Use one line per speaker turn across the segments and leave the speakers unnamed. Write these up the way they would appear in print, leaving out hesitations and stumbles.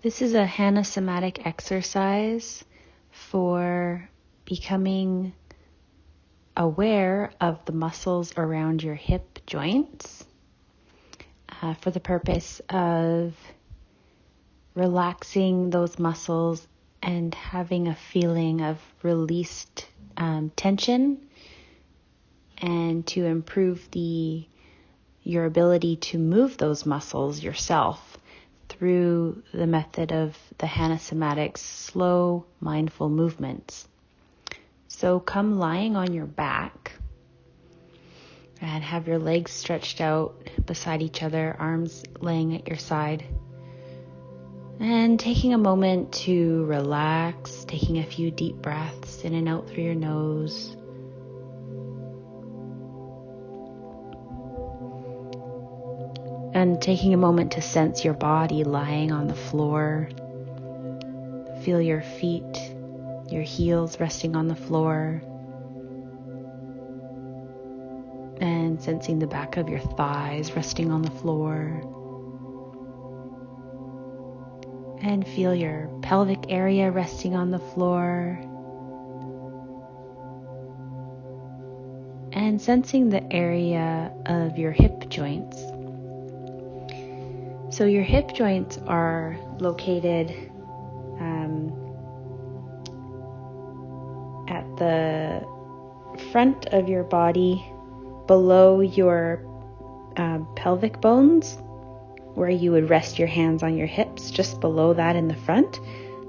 This is a Hanna Somatic exercise for becoming aware of the muscles around your hip joints for the purpose of relaxing those muscles and having a feeling of released tension, and to improve your ability to move those muscles yourself through the method of the Hanna Somatics slow, mindful movements. So come lying on your back and have your legs stretched out beside each other, arms laying at your side. And taking a moment to relax, taking a few deep breaths in and out through your nose. And taking a moment to sense your body lying on the floor. Feel your feet, your heels resting on the floor. And sensing the back of your thighs resting on the floor. And feel your pelvic area resting on the floor. And sensing the area of your hip joints. So your hip joints are located at the front of your body, below your pelvic bones, where you would rest your hands on your hips, just below that in the front.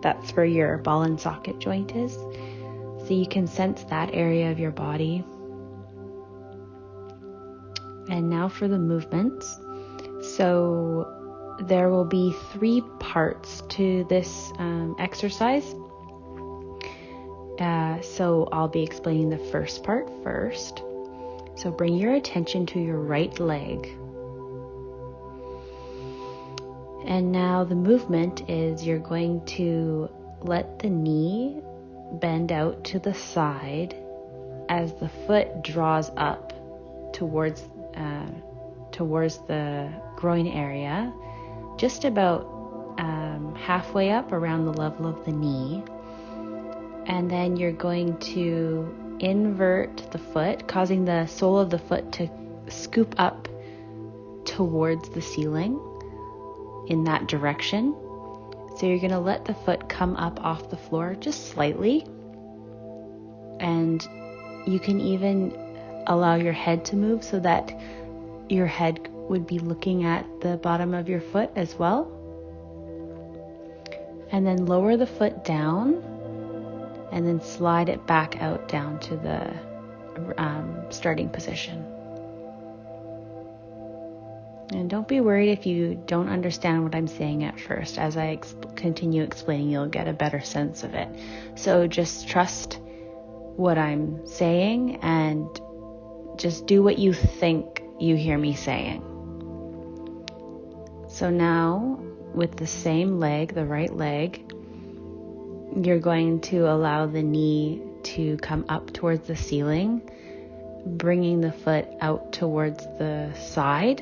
That's where your ball and socket joint is. So you can sense that area of your body. And now for the movements. So there will be 3 parts to this exercise. So I'll be explaining the first part first. So bring your attention to your right leg. And now the movement is you're going to let the knee bend out to the side as the foot draws up towards the groin area, just about halfway up around the level of the knee. And then you're going to invert the foot, causing the sole of the foot to scoop up towards the ceiling in that direction. So you're going to let the foot come up off the floor just slightly. And you can even allow your head to move so that your head would be looking at the bottom of your foot as well. And then lower the foot down and then slide it back out down to the starting position. And don't be worried if you don't understand what I'm saying at first. As I continue explaining, you'll get a better sense of it. So just trust what I'm saying and just do what you think you hear me saying. So now, with the same leg, the right leg, you're going to allow the knee to come up towards the ceiling, bringing the foot out towards the side.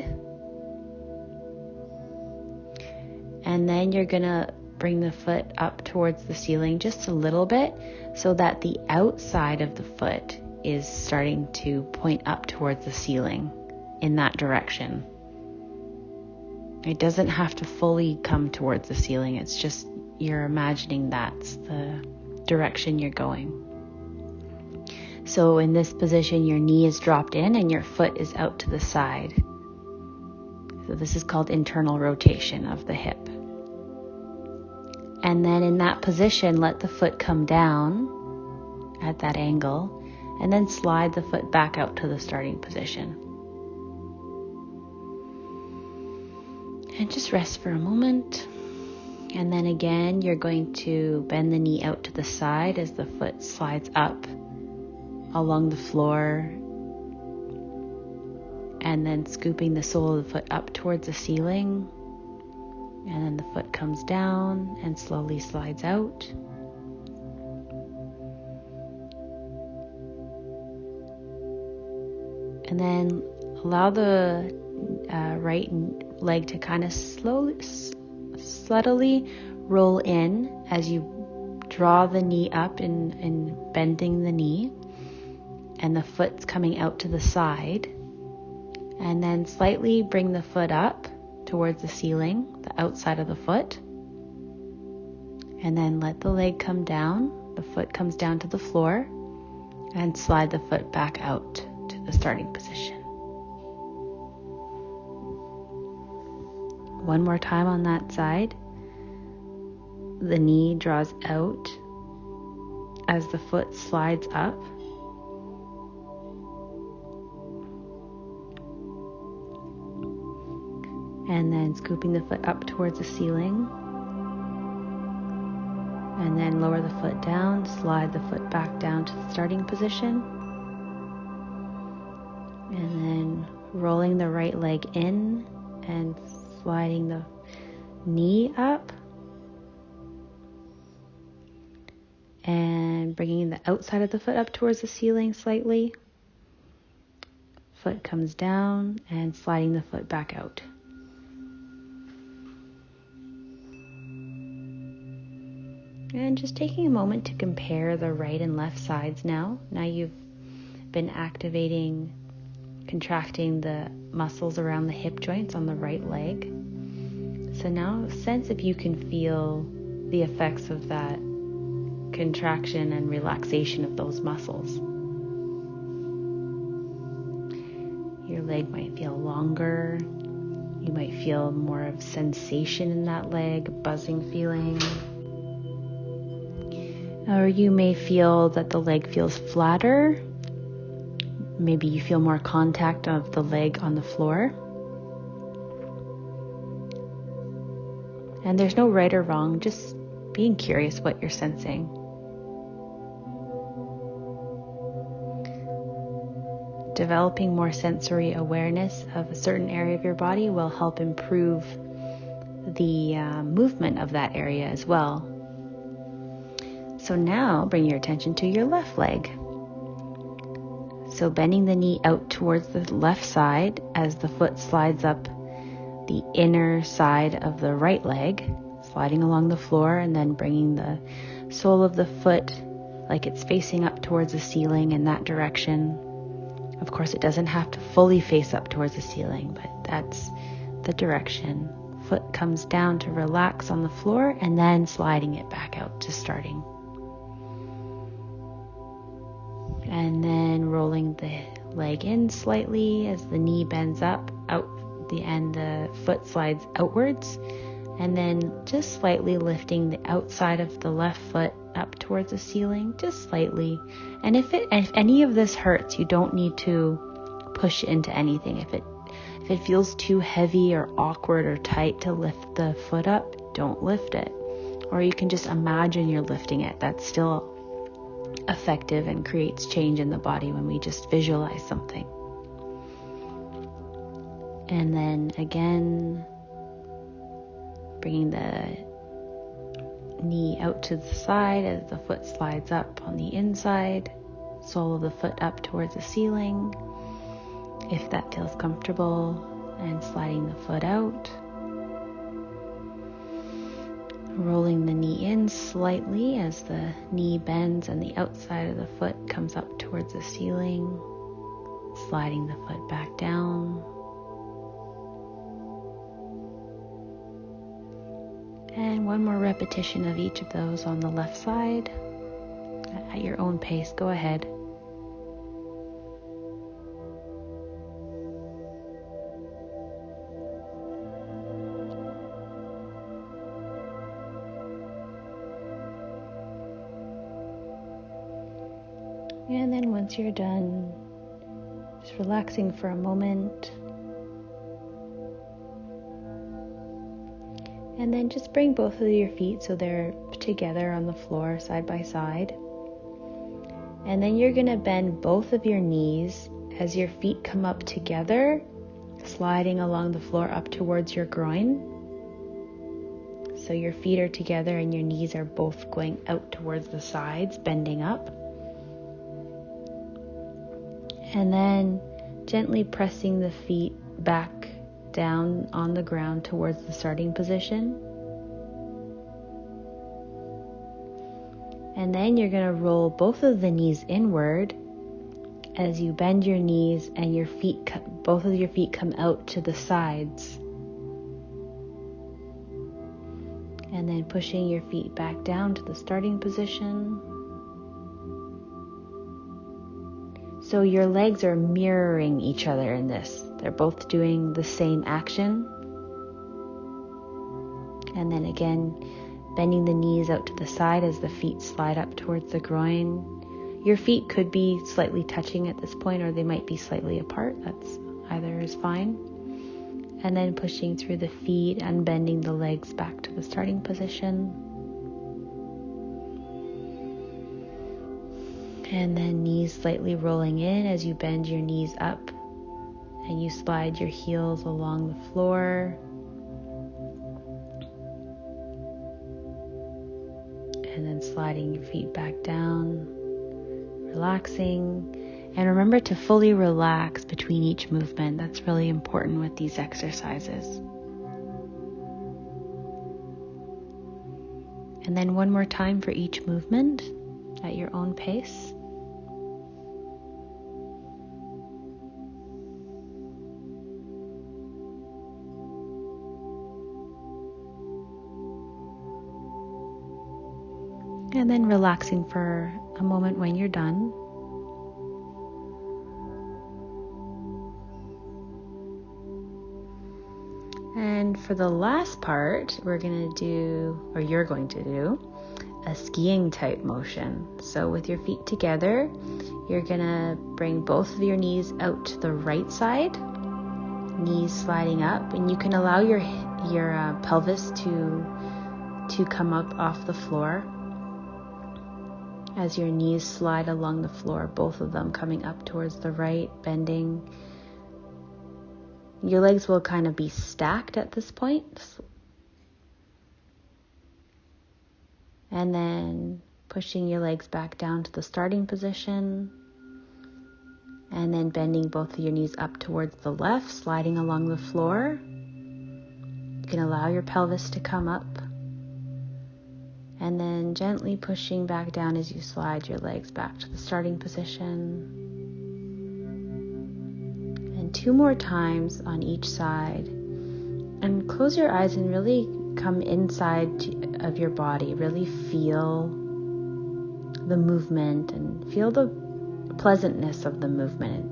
And then you're going to bring the foot up towards the ceiling just a little bit so that the outside of the foot is starting to point up towards the ceiling in that direction. It doesn't have to fully come towards the ceiling. It's just you're imagining that's the direction you're going. So in this position, your knee is dropped in and your foot is out to the side. So this is called internal rotation of the hip. And then in that position, let the foot come down at that angle and then slide the foot back out to the starting position. And just rest for a moment. And then again, you're going to bend the knee out to the side as the foot slides up along the floor. And then scooping the sole of the foot up towards the ceiling. And then the foot comes down and slowly slides out. And then allow the right leg to kind of slowly, subtly roll in as you draw the knee up in bending the knee, and the foot's coming out to the side. And then slightly bring the foot up towards the ceiling, the outside of the foot. And then let the leg come down. The foot comes down to the floor, and slide the foot back out to the starting position. One more time on that side. The knee draws out as the foot slides up. And then scooping the foot up towards the ceiling. And then lower the foot down, slide the foot back down to the starting position. And then rolling the right leg in and sliding the knee up. And bringing the outside of the foot up towards the ceiling slightly. Foot comes down and sliding the foot back out. And just taking a moment to compare the right and left sides now. Now you've been contracting the muscles around the hip joints on the right leg. So now sense if you can feel the effects of that contraction and relaxation of those muscles. Your leg might feel longer. You might feel more of sensation in that leg, buzzing feeling. Or you may feel that the leg feels flatter. Maybe you feel more contact of the leg on the floor. And there's no right or wrong, just being curious what you're sensing. Developing more sensory awareness of a certain area of your body will help improve the movement of that area as well. So now bring your attention to your left leg. So bending the knee out towards the left side as the foot slides up the inner side of the right leg, sliding along the floor, and then bringing the sole of the foot like it's facing up towards the ceiling in that direction. Of course, it doesn't have to fully face up towards the ceiling, but that's the direction. Foot comes down to relax on the floor, and then sliding it back out to starting. And then rolling the leg in slightly as the knee bends up, out the end, the foot slides outwards, and then just slightly lifting the outside of the left foot up towards the ceiling, just slightly. And if any of this hurts, you don't need to push into anything. If it feels too heavy or awkward or tight to lift the foot up, don't lift it. Or you can just imagine you're lifting it. That's still effective and creates change in the body when we just visualize something. And then again, bringing the knee out to the side as the foot slides up on the inside, sole of the foot up towards the ceiling, if that feels comfortable, and sliding the foot out. Rolling the knee in slightly as the knee bends and the outside of the foot comes up towards the ceiling, sliding the foot back down. And one more repetition of each of those on the left side. At your own pace, go ahead. And then once you're done, just relaxing for a moment. And then just bring both of your feet so they're together on the floor, side by side. And then you're going to bend both of your knees as your feet come up together, sliding along the floor up towards your groin. So your feet are together and your knees are both going out towards the sides, bending up. And then gently pressing the feet back down on the ground towards the starting position. And then you're going to roll both of the knees inward as you bend your knees and your feet, both of your feet come out to the sides. And then pushing your feet back down to the starting position. So your legs are mirroring each other in this. They're both doing the same action. And then again, bending the knees out to the side as the feet slide up towards the groin. Your feet could be slightly touching at this point, or they might be slightly apart. That's either is fine. And then pushing through the feet and bending the legs back to the starting position. And then knees slightly rolling in as you bend your knees up and you slide your heels along the floor. And then sliding your feet back down, relaxing. And remember to fully relax between each movement. That's really important with these exercises. And then one more time for each movement at your own pace. And then relaxing for a moment when you're done. And for the last part, you're going to do a skiing type motion. So with your feet together, you're going to bring both of your knees out to the right side, knees sliding up, and you can allow your pelvis to come up off the floor as your knees slide along the floor, both of them coming up towards the right, bending. Your legs will kind of be stacked at this point. And then pushing your legs back down to the starting position. And then bending both of your knees up towards the left, sliding along the floor. You can allow your pelvis to come up. And then gently pushing back down as you slide your legs back to the starting position. And 2 more times on each side. And close your eyes and really come inside of your body. Really feel the movement and feel the pleasantness of the movement.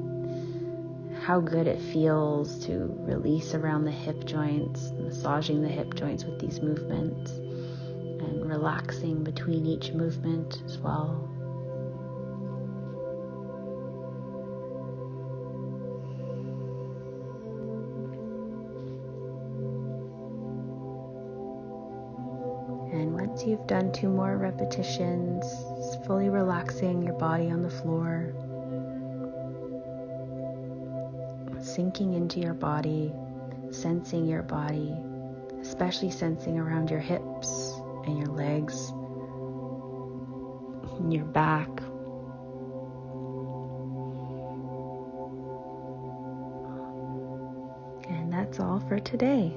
How good it feels to release around the hip joints, massaging the hip joints with these movements. And relaxing between each movement as well. And once you've done 2 more repetitions, fully relaxing your body on the floor, sinking into your body, sensing your body, especially sensing around your hips and your legs, and your back. And that's all for today.